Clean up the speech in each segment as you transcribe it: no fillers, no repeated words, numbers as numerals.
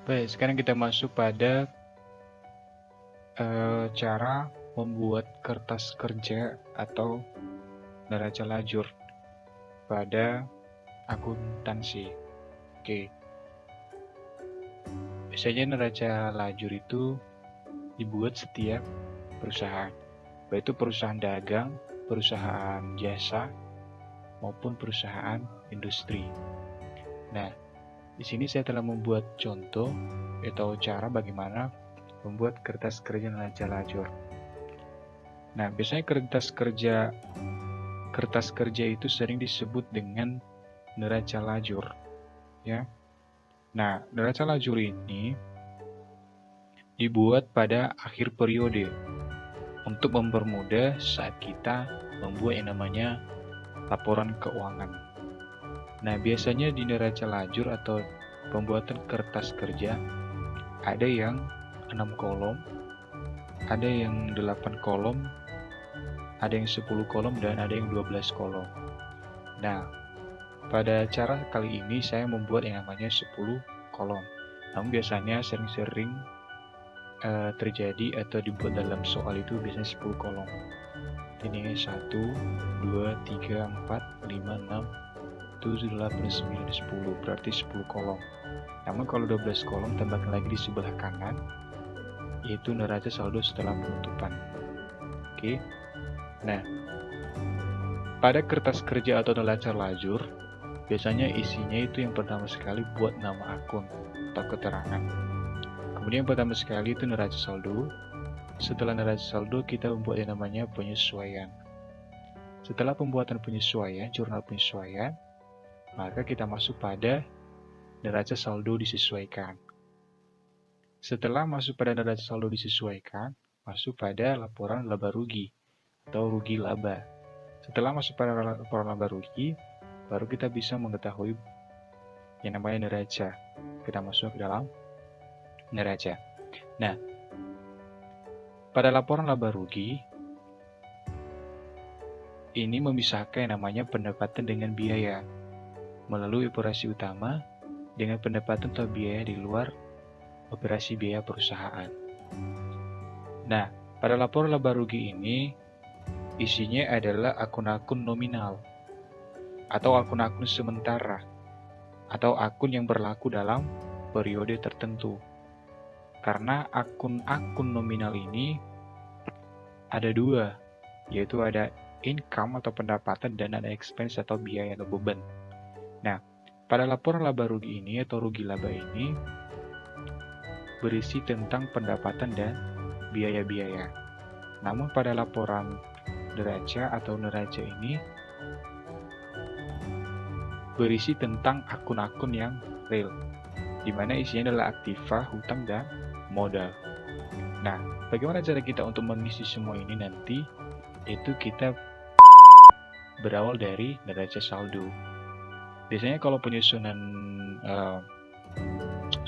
Baik, sekarang kita masuk pada cara membuat kertas kerja atau neraca lajur pada akuntansi. Oke, biasanya neraca lajur itu dibuat setiap perusahaan, baik itu perusahaan dagang, perusahaan jasa, maupun perusahaan industri. Nah, di sini saya telah membuat contoh atau cara bagaimana membuat kertas kerja neraca lajur. Nah, biasanya kertas kerja itu sering disebut dengan neraca lajur, ya. Nah, neraca lajur ini dibuat pada akhir periode untuk mempermudah saat kita membuat yang namanya laporan keuangan. Nah, biasanya di neraca lajur atau pembuatan kertas kerja ada yang 6 kolom, ada yang 8 kolom, ada yang 10 kolom, dan ada yang 12 kolom. Nah, pada cara kali ini saya membuat yang namanya 10 kolom. Namun biasanya sering-sering terjadi atau dibuat dalam soal itu biasanya 10 kolom. Ini 1, 2, 3, 4, 5, 6, 7, 8, 9, 10. Berarti 10 kolom. Namun kalau 12 kolom tambahkan lagi di sebelah kanan, yaitu neraca saldo setelah penutupan. Oke. Nah, pada kertas kerja atau neraca lajur, biasanya isinya itu yang pertama sekali buat nama akun atau keterangan. Kemudian yang pertama sekali itu neraca saldo. Setelah neraca saldo, kita membuat yang namanya penyesuaian. Setelah pembuatan penyesuaian, jurnal penyesuaian, maka kita masuk pada neraca saldo disesuaikan. Setelah masuk pada neraca saldo disesuaikan, masuk pada laporan laba rugi atau rugi laba. Setelah masuk pada laporan laba rugi, baru kita bisa mengetahui yang namanya neraca. Kita masuk ke dalam neraca. Nah, pada laporan laba rugi, ini memisahkan yang namanya pendapatan dengan biaya melalui operasi utama dengan pendapatan atau biaya di luar operasi biaya perusahaan. Nah, pada laporan laba rugi ini isinya adalah akun-akun nominal atau akun-akun sementara atau akun yang berlaku dalam periode tertentu. Karena akun-akun nominal ini ada dua, yaitu ada income atau pendapatan dan ada expense atau biaya atau beban. Nah, pada laporan laba rugi ini atau rugi laba ini berisi tentang pendapatan dan biaya-biaya. Namun pada laporan neraca atau neraca ini berisi tentang akun-akun yang real, di mana isinya adalah aktiva, hutang, dan modal. Nah, bagaimana cara kita untuk mengisi semua ini nanti? Itu kita berawal dari neraca saldo. Biasanya kalau penyusunan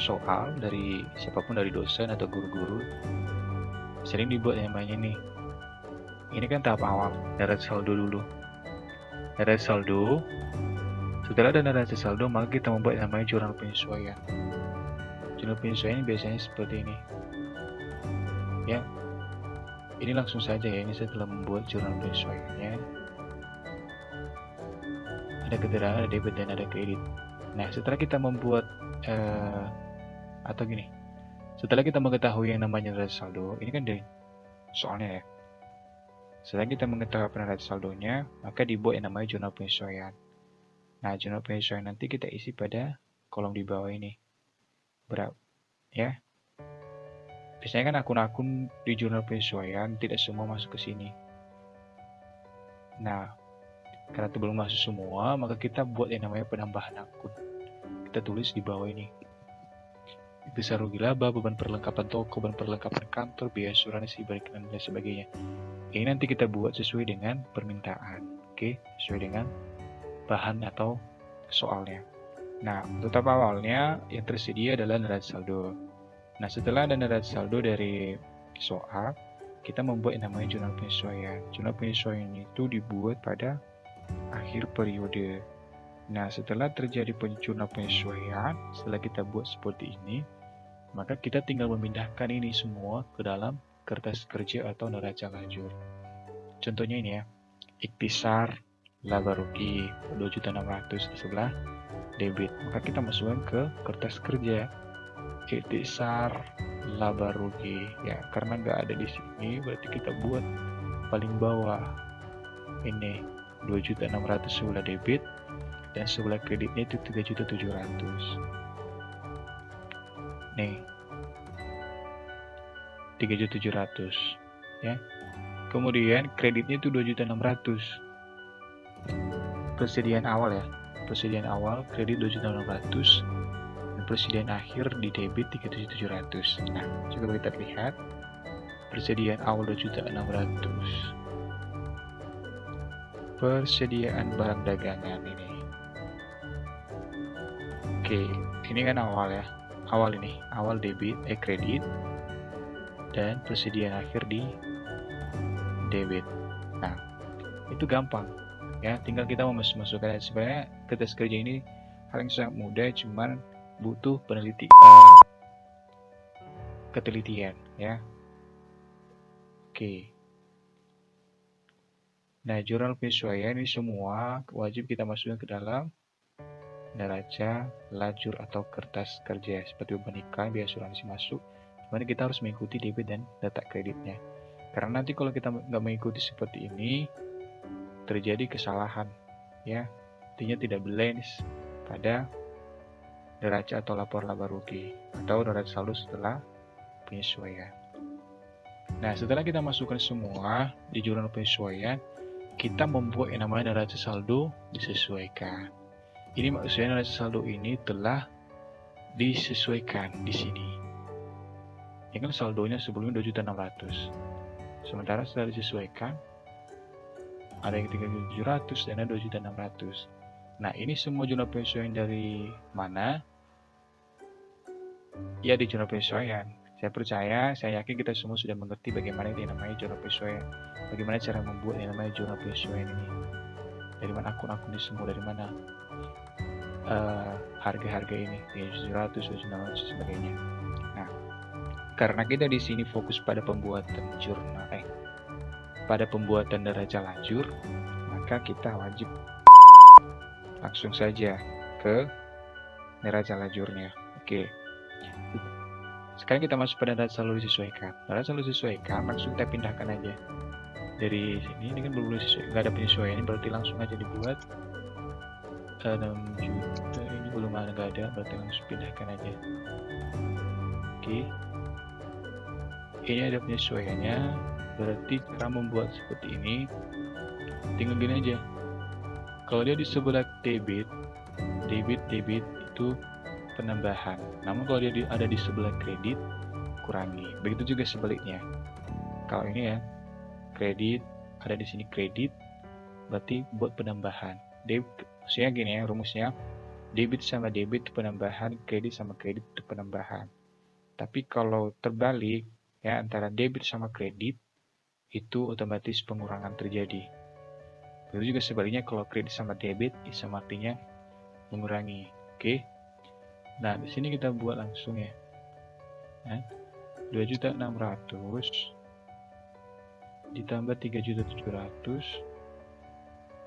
soal dari siapapun, dari dosen atau guru-guru, sering dibuat yang namanya nih. Ini kan tahap awal, neraca saldo dulu. Neraca saldo, setelah ada neraca saldo, maka kita membuat yang namanya jurnal penyesuaian. Jurnal penyesuaian biasanya seperti ini. Ya, ini langsung saja ya, ini saya telah membuat jurnal penyesuaiannya. Ada keterangan, ada debit, dan ada kredit. Nah, setelah kita membuat atau gini, setelah kita mengetahui yang namanya neraca saldo, ini kan dari soalnya ya. Setelah kita mengetahui neraca saldonya, maka dibuat yang namanya jurnal penyesuaian. Nah, jurnal penyesuaian nanti kita isi pada kolom di bawah ini. Berapa? Ya. Biasanya kan akun-akun di jurnal penyesuaian tidak semua masuk ke sini. Nah, karena itu belum masuk semua, maka kita buat yang namanya penambahan akun. Kita tulis di bawah ini. Besar rugi laba, beban perlengkapan toko, beban perlengkapan kantor, biaya asuransi, balikan dan sebagainya. Ini nanti kita buat sesuai dengan permintaan. Oke, sesuai dengan bahan atau soalnya. Nah, untuk tahap awalnya yang tersedia adalah neraca saldo. Nah, setelah ada neraca saldo dari soal, kita membuat yang namanya jurnal penyesuaian. Jurnal penyesuaian itu dibuat pada akhir periode. Nah, setelah terjadi jurnal penyesuaian, setelah kita buat seperti ini, Maka kita tinggal memindahkan ini semua ke dalam kertas kerja atau neraca lajur. Contohnya ini ya, Iktisar laba rugi 2.600.000 di sebelah debit. Maka kita masukkan ke kertas kerja. Iktisar laba rugi ya, karena nggak ada di sini berarti kita buat paling bawah ini 2.600.000 sebelah debit dan sebelah kreditnya itu 3.700.000. Nih 3.700 ya. Kemudian kreditnya itu 2.600. Persediaan awal ya. Persediaan awal kredit 2.600 dan persediaan akhir di debit 3.700. Nah, coba kita lihat persediaan awal 2.600. Persediaan barang dagangan ini. Oke, ini kan awal ya. Awal ini, awal debit, kredit dan persediaan akhir di debit. Nah, itu gampang ya, tinggal kita memasukkan. Sebenarnya kertas kerja ini hal yang sangat mudah, cuman butuh ketelitian ya. Oke. Nah, jurnal penyesuaian ini semua wajib kita masukkan ke dalam neraca lajur atau kertas kerja, seperti beban iklan, biaya asuransi masuk. Cuman kita harus mengikuti debit dan data kreditnya. Karena nanti kalau kita nggak mengikuti seperti ini, terjadi kesalahan ya, artinya tidak balance pada neraca atau lapor laba rugi atau neraca saldo setelah penyesuaian. Nah, setelah kita masukkan semua di jurnal penyesuaian, kita membuat yang namanya neraca saldo disesuaikan. Ini maksudnya neraca saldo ini telah disesuaikan di sini. Ini kan saldonya sebelumnya 2.600.000. Sementara setelah disesuaikan ada yang 3.700 dan ada 2.600.000. Nah, ini semua jurnal penyesuaian dari mana? Ya, di jurnal penyesuaian. Saya percaya, saya yakin kita semua sudah mengerti bagaimana yang namanya jurnal penyesuaian. Bagaimana cara membuat yang namanya jurnal penyesuaian ini. Dari mana akun-akun ini semua, dari mana harga-harga ini, 3.700, 2.600 dan sebagainya. Nah, karena kita di sini fokus pada pembuatan jurnal, pada pembuatan neraca lajur, maka kita wajib langsung saja ke neraca lajurnya. Oke. Sekarang kita masuk pada neraca saldo disesuaikan. Neraca saldo disesuaikan langsung kita pindahkan aja. Dari sini, ini kan belum disesuaikan, nggak ada penyesuaian, ini berarti langsung aja dibuat 6 juta, ini belum ada, nggak ada, berarti langsung pindahkan aja. Oke. Ini ada penyesuaiannya, berarti cara membuat seperti ini tinggal gini aja. Kalau dia di sebelah debit itu penambahan. Namun kalau dia ada di sebelah kredit, kurangi. Begitu juga sebaliknya. Kalau ini ya, kredit, ada di sini kredit, berarti buat penambahan. Maksudnya gini ya, rumusnya. Debit sama debit itu penambahan, kredit sama kredit itu penambahan. Tapi kalau terbalik, ya antara debit sama kredit, itu otomatis pengurangan terjadi. Begitu juga sebaliknya, kalau kredit sama debit, sama artinya mengurangi. Oke. Nah, di sini kita buat langsung ya. 2.600.000 ditambah 3.700.000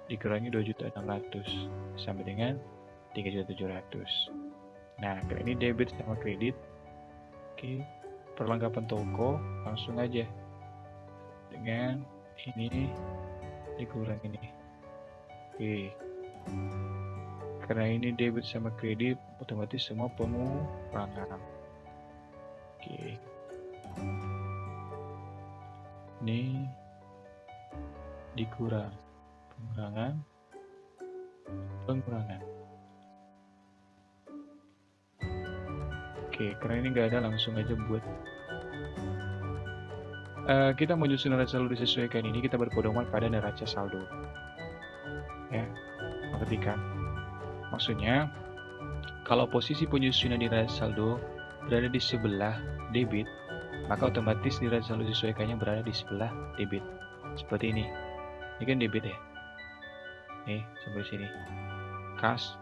dikurangi 2.600.000 sama dengan 3.700.000. Nah, ini debit sama kredit. Oke. Perlengkapan toko langsung aja dengan ini dikurang ini. Oke. Karena ini debit sama kredit, otomatis semua pengurangan. Oke. Ini dikurang. Pengurangan. Oke, karena ini nggak ada, langsung aja buat. Kita menyusun neraca saldo disesuaikan ini, kita berpedoman pada neraca saldo. Ya, mengerti kan? Maksudnya, kalau posisi penyusunan neraca saldo berada di sebelah debit, maka otomatis neraca saldo disesuaikannya berada di sebelah debit. Seperti ini. Ini kan debit ya. Nih, sampai sini. Kas.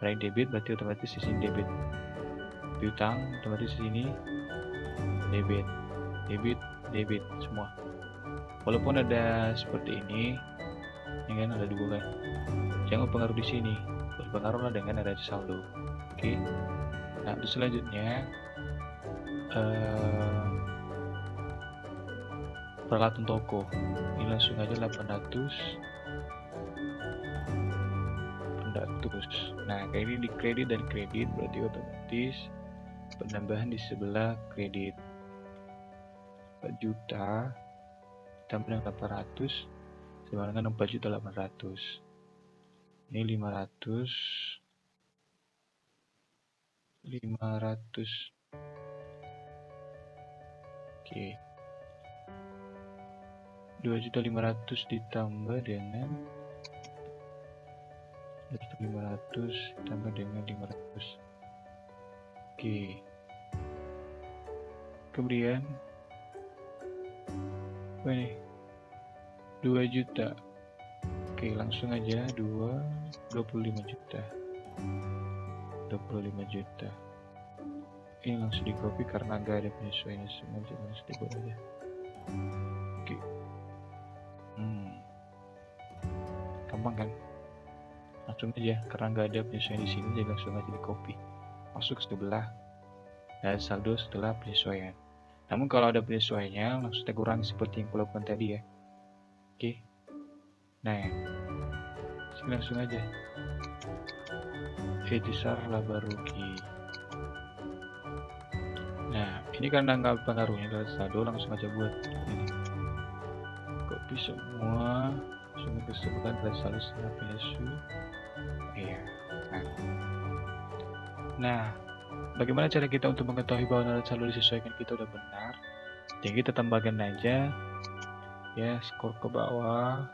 Berada debit, berarti otomatis di sini debit. piutang otomatis di sini debit, debit semua. Walaupun ada seperti ini, kan ada dua kan, jangan berpengaruh di sini, berpengaruhlah dengan neraca saldo. Oke. Nah, terus selanjutnya peralatan toko. Ini langsung aja 800. Nah, kayak ini di kredit dan kredit berarti otomatis penambahan di sebelah kredit 4 juta tambah dengan 800 sama dengan 4.800.000. Ini 500. Oke. 2.500.000 ditambah dengan 500 ditambah dengan 500. Oke. Kemudian apa ini? 2 juta. Oke, langsung aja 25 juta. 25 juta. Ini langsung di copy karena nggak ada penyesuaian semua, jadi langsung dibuat aja. Oke. Gampang kan? Langsung aja, karena nggak ada penyesuaian di sini, jadi langsung aja di copy. Masuk sebelah dan saldo setelah penyesuaian. Namun kalau ada penyesuaiannya, langsung kita kurangi seperti yang kulakukan tadi ya. Oke. Nah, sini langsung aja. Etisar laba rugi. Nah, ini karena nggak pengaruhnya dari saldo, langsung aja buat ini. Copy semua, langsung ke sebelah dari saldo setelah penyesuaian. Iya. Nah, bagaimana cara kita untuk mengetahui bahwa neraca saldo disesuaikan kita udah benar? Jadi kita tambahkan aja ya, skor ke bawah.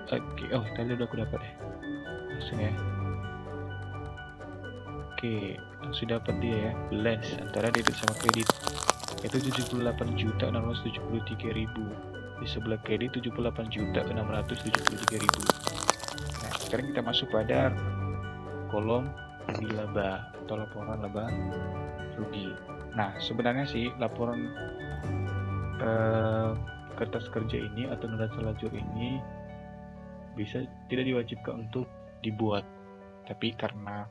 Oke, oh tadi udah aku dapat ya, langsung ya. Oke, langsung dapat dia ya, balance antara debit sama kredit, itu 78.673.000, di sebelah kredit 78.673.000. Nah, sekarang kita masuk pada kolom rugi laba atau laporan laba rugi. Nah, sebenarnya sih laporan kertas kerja ini atau neraca lajur ini bisa tidak diwajibkan untuk dibuat, tapi karena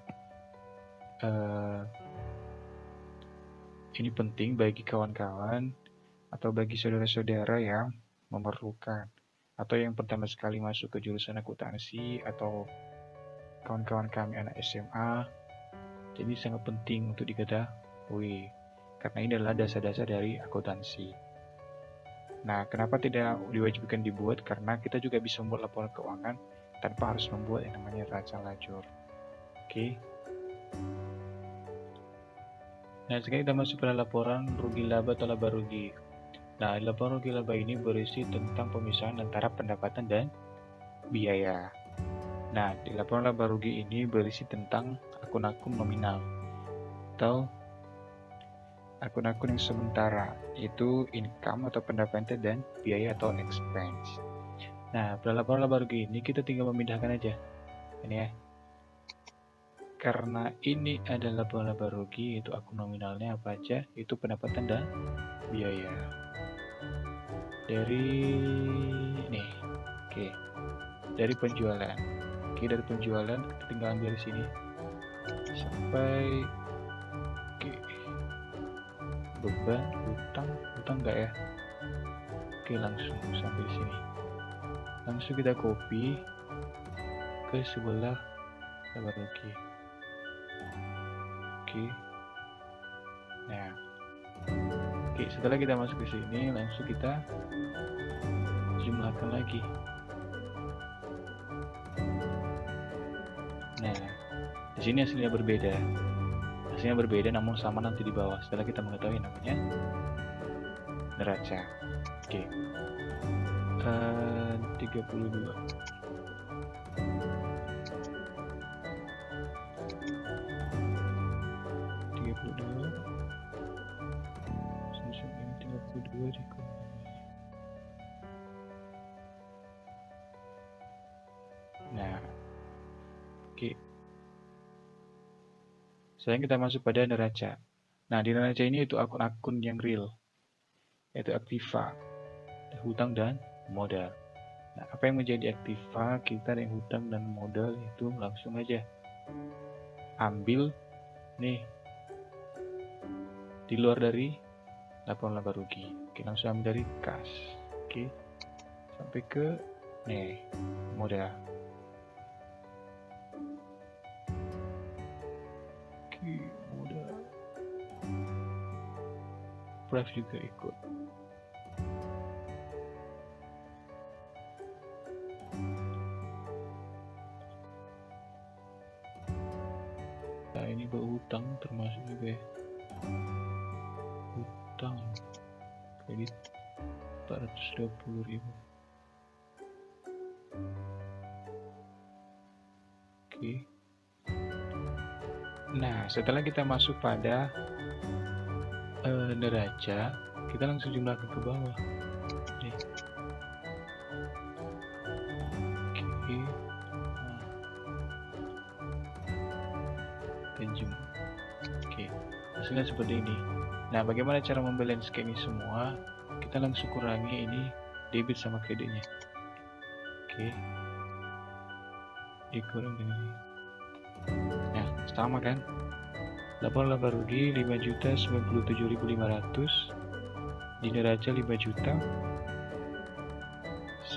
ini penting bagi kawan-kawan atau bagi saudara-saudara yang memerlukan atau yang pertama sekali masuk ke jurusan akuntansi atau kawan-kawan kami anak SMA, jadi sangat penting untuk diketahui karena ini adalah dasar-dasar dari akuntansi. Nah, kenapa tidak diwajibkan dibuat? Karena kita juga bisa membuat laporan keuangan tanpa harus membuat yang namanya neraca lajur. Oke. Nah, sekarang kita masuk pada laporan rugi laba atau laba rugi. Nah, laporan rugi laba ini berisi tentang pemisahan antara pendapatan dan biaya. Nah, di laporan laba rugi ini berisi tentang akun-akun nominal atau akun-akun yang sementara, yaitu income atau pendapatan dan biaya atau expense. Nah, pada laporan laba rugi ini kita tinggal memindahkan aja ini ya. Karena ini adalah laporan laba rugi, itu akun nominalnya apa aja, itu pendapatan dan biaya. Dari nih, oke, dari penjualan. Oke, dari penjualan kita tinggal ambil di sini sampai beban utang enggak ya? Oke, langsung sampai sini. Langsung kita copy ke sebelah laba rugi. Oke. Nah, oke, setelah kita masuk ke sini, langsung kita jumlahkan lagi. Nah, di sini hasilnya berbeda. Hasilnya berbeda namun sama nanti di bawah setelah kita mengetahui namanya neraca. Oke. 32. Nah, oke. Sekarang kita masuk pada neraca. Nah, di neraca ini itu akun-akun yang real, yaitu aktiva, hutang dan modal. Nah, apa yang menjadi aktiva kita yang hutang dan modal itu langsung aja ambil nih di luar dari laporan laba rugi. Oke, langsung ambil dari kas. Oke, sampai ke nih modal. Oke, modal. Price juga ikut. Nah, ini berhutang termasuk juga ya. Hutang kredit 420.000. Oke. Nah, setelah kita masuk pada neraca, kita langsung jumlahkan ke bawah. Nih. Oke. Pinjam. Oke. Hasilnya seperti ini. Nah, bagaimana cara membalance ini semua? Kita langsung kurangi ini debit sama kreditnya. Oke. Dikurang dengan ini. Nah, sama kan? Laporan laba rugi 5.097.500, di neraca 5.097.500.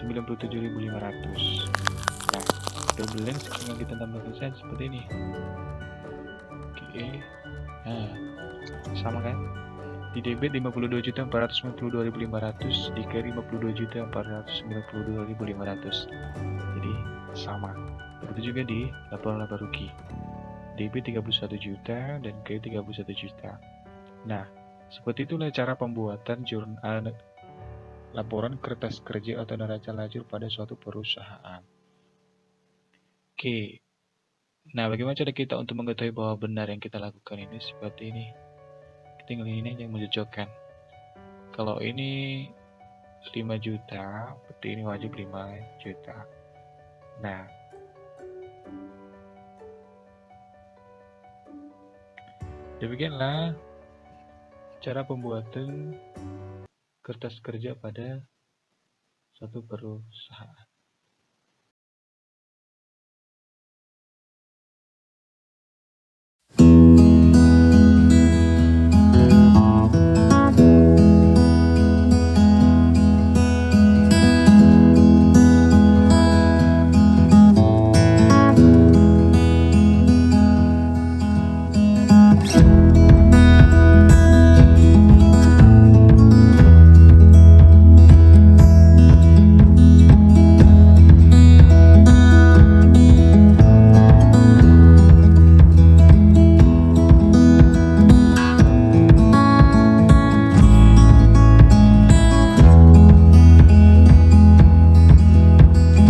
Nah, balance yang kita tambahkan seperti ini. Oke. Nah, sama kan? Di debit 52.492.500, di kredit 52.492.500. Jadi sama. Begitu juga di laporan laba rugi. Debit 31 juta dan kredit 31 juta. Nah, seperti itulah cara pembuatan laporan kertas kerja atau neraca lajur pada suatu perusahaan. Oke. Nah, bagaimana cara kita untuk mengetahui bahwa benar yang kita lakukan ini seperti ini? Tinggal ini yang mencocokkan. Kalau ini 5 juta, berarti ini wajib 5 juta. Nah, demikianlah cara pembuatan kertas kerja pada suatu perusahaan.